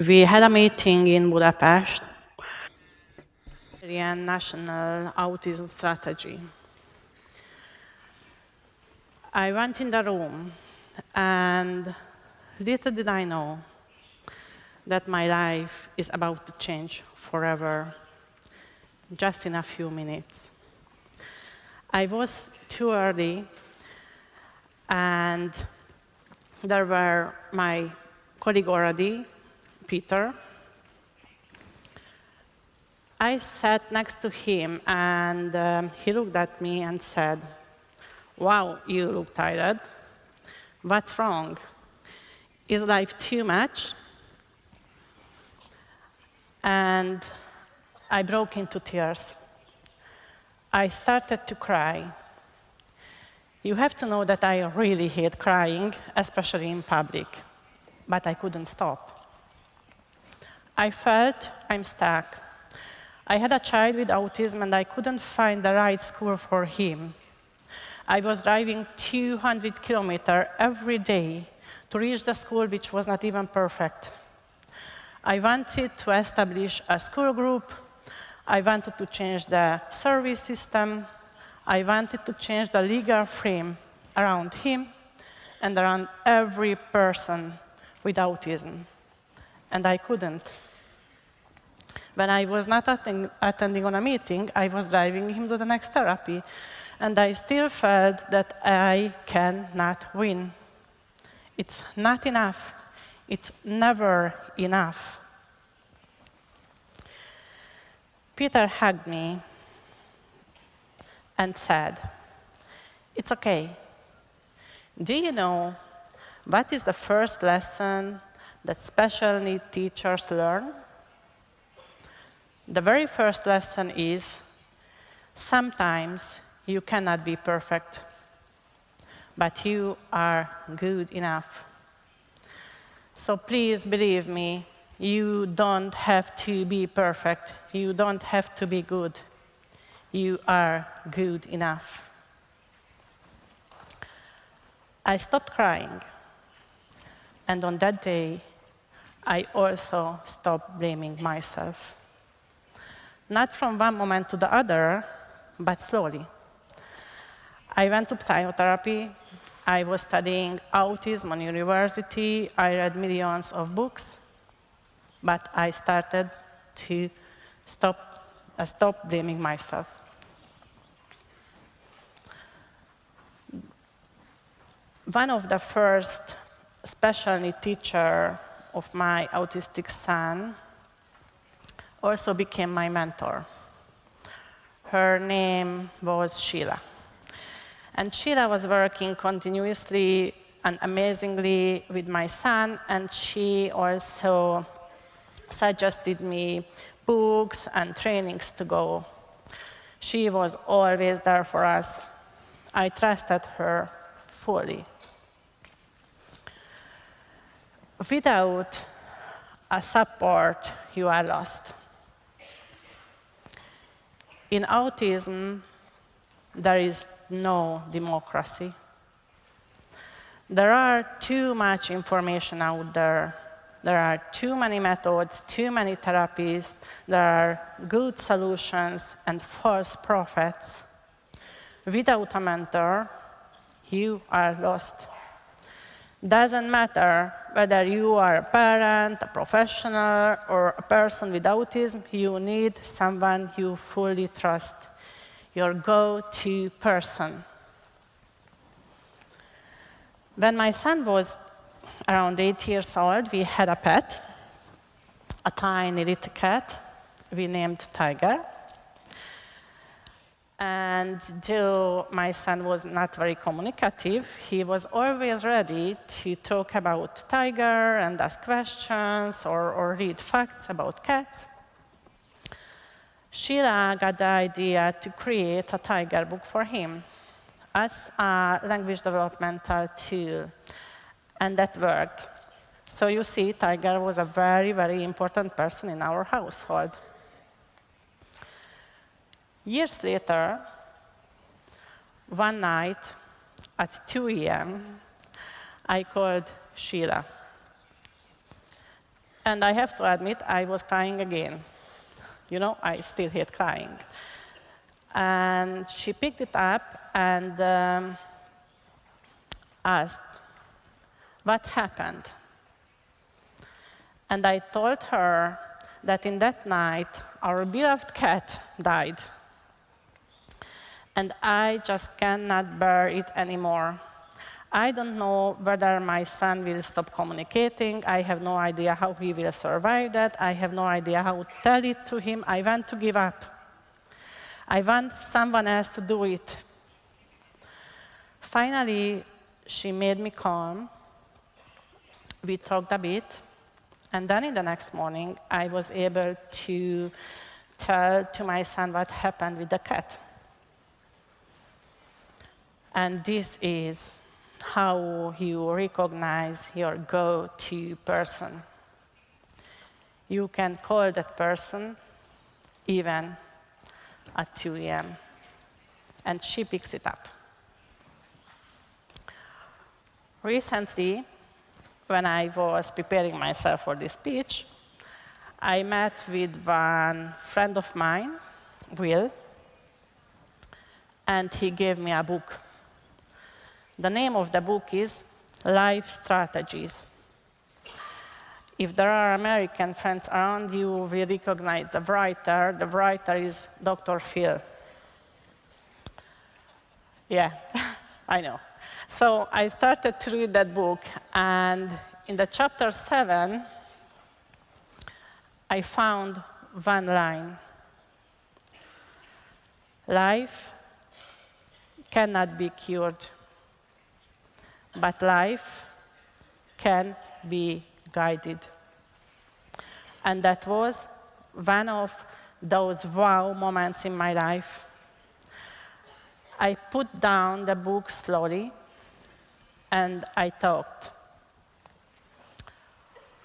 We had a meeting in Budapest, a national autism strategy. I went in the room, and little did I know that my life is about to change forever, just in a few minutes. I was too early, and there were my colleague already, Peter. I sat next to him, and he looked at me and said, "Wow, you look tired. What's wrong? Is life too much?" And I broke into tears. I started to cry. You have to know that I really hate crying, especially in public, but I couldn't stop. I felt I'm stuck. I had a child with autism, and I couldn't find the right school for him. I was driving 200 kilometers every day to reach the school, which was not even perfect. I wanted to establish a school group. I wanted to change the service system. I wanted to change the legal frame around him and around every person with autism. And I couldn't. When I was not attending on a meeting, I was driving him to the next therapy. And I still felt that I cannot win. It's not enough. It's never enough. Peter hugged me and said, "It's okay. Do you know what is the first lesson that special need teachers learn? The very first lesson is, sometimes you cannot be perfect, but you are good enough. So please believe me, you don't have to be perfect. You don't have to be good. You are good enough." I stopped crying. And on that day, I also stopped blaming myself. Not from one moment to the other, but slowly. I went to psychotherapy. I was studying autism on university. I read millions of books. But I started to stop blaming myself. One of the first special need teachers of my autistic son also became my mentor. Her name was Sheila. And Sheila was working continuously and amazingly with my son, and she also suggested me books and trainings to go. She was always there for us. I trusted her fully. Without a support, you are lost. In autism, there is no democracy. There are too much information out there. There are too many methods, too many therapies. There are good solutions and false prophets. Without a mentor, you are lost. Doesn't matter whether you are a parent, a professional, or a person with autism, you need someone you fully trust, your go-to person. When my son was around 8 years old, we had a pet, a tiny little cat we named Tiger. And though my son was not very communicative, he was always ready to talk about Tiger and ask questions or read facts about cats. Sheila got the idea to create a Tiger book for him as a language developmental tool, and that worked. So you see, Tiger was a very, very important person in our household. Years later, one night at 2 a.m., I called Sheila. And I have to admit, I was crying again. You know, I still hate crying. And she picked it up and asked, "What happened?" And I told her that in that night, our beloved cat died. And I just cannot bear it anymore. I don't know whether my son will stop communicating. I have no idea how he will survive that. I have no idea how to tell it to him. I want to give up. I want someone else to do it. Finally, she made me calm. We talked a bit. And then in the next morning, I was able to tell to my son what happened with the cat. And this is how you recognize your go-to person. You can call that person even at 2 a.m. and she picks it up. Recently, when I was preparing myself for this speech, I met with one friend of mine, Will, and he gave me a book. The name of the book is Life Strategies. If there are American friends around, you will recognize the writer. The writer is Dr. Phil. Yeah, I know. So I started to read that book, and in the chapter 7, I found one line. Life cannot be cured, but life can be guided. And that was one of those wow moments in my life. I put down the book slowly, and I thought,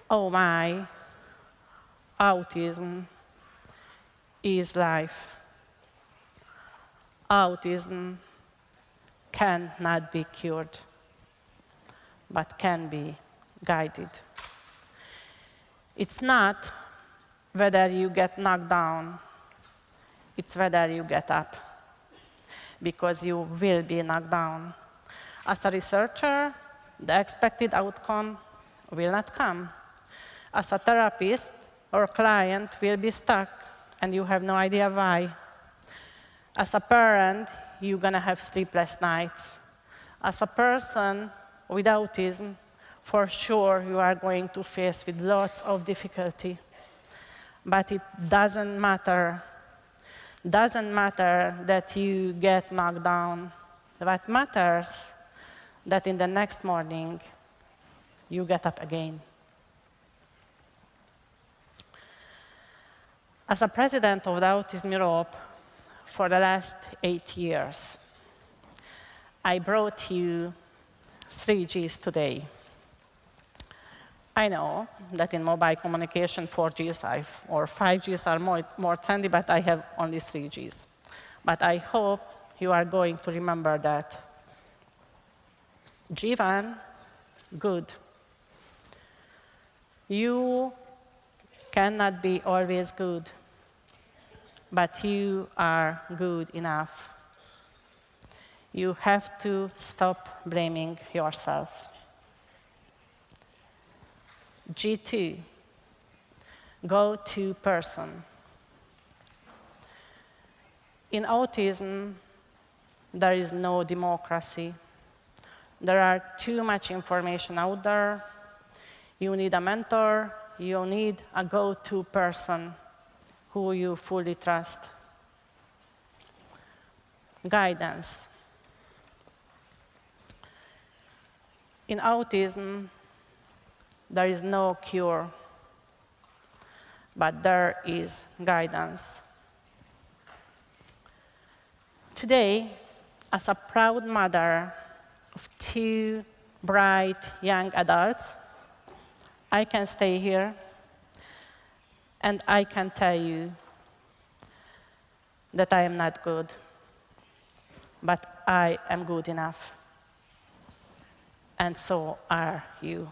oh my, autism is life. Autism cannot be cured, but can be guided. It's not whether you get knocked down, it's whether you get up, because you will be knocked down. As a researcher, the expected outcome will not come. As a therapist, or client will be stuck, and you have no idea why. As a parent, you're going to have sleepless nights. As a person with autism, for sure you are going to face with lots of difficulty. But it doesn't matter. Doesn't matter that you get knocked down. What matters that in the next morning you get up again. As a president of the Autism Europe for the last 8 years, I brought you 3 Gs today. I know that in mobile communication, 4 Gs or 5 Gs are more trendy, but I have only 3 Gs. But I hope you are going to remember that. G1, good. You cannot be always good, but you are good enough. You have to stop blaming yourself. G2, go-to person. In autism, there is no democracy. There are too much information out there. You need a mentor. You need a go-to person who you fully trust. Guidance. In autism, there is no cure, but there is guidance. Today, as a proud mother of 2 bright young adults, I can stay here and I can tell you that I am not good, but I am good enough. And so are you.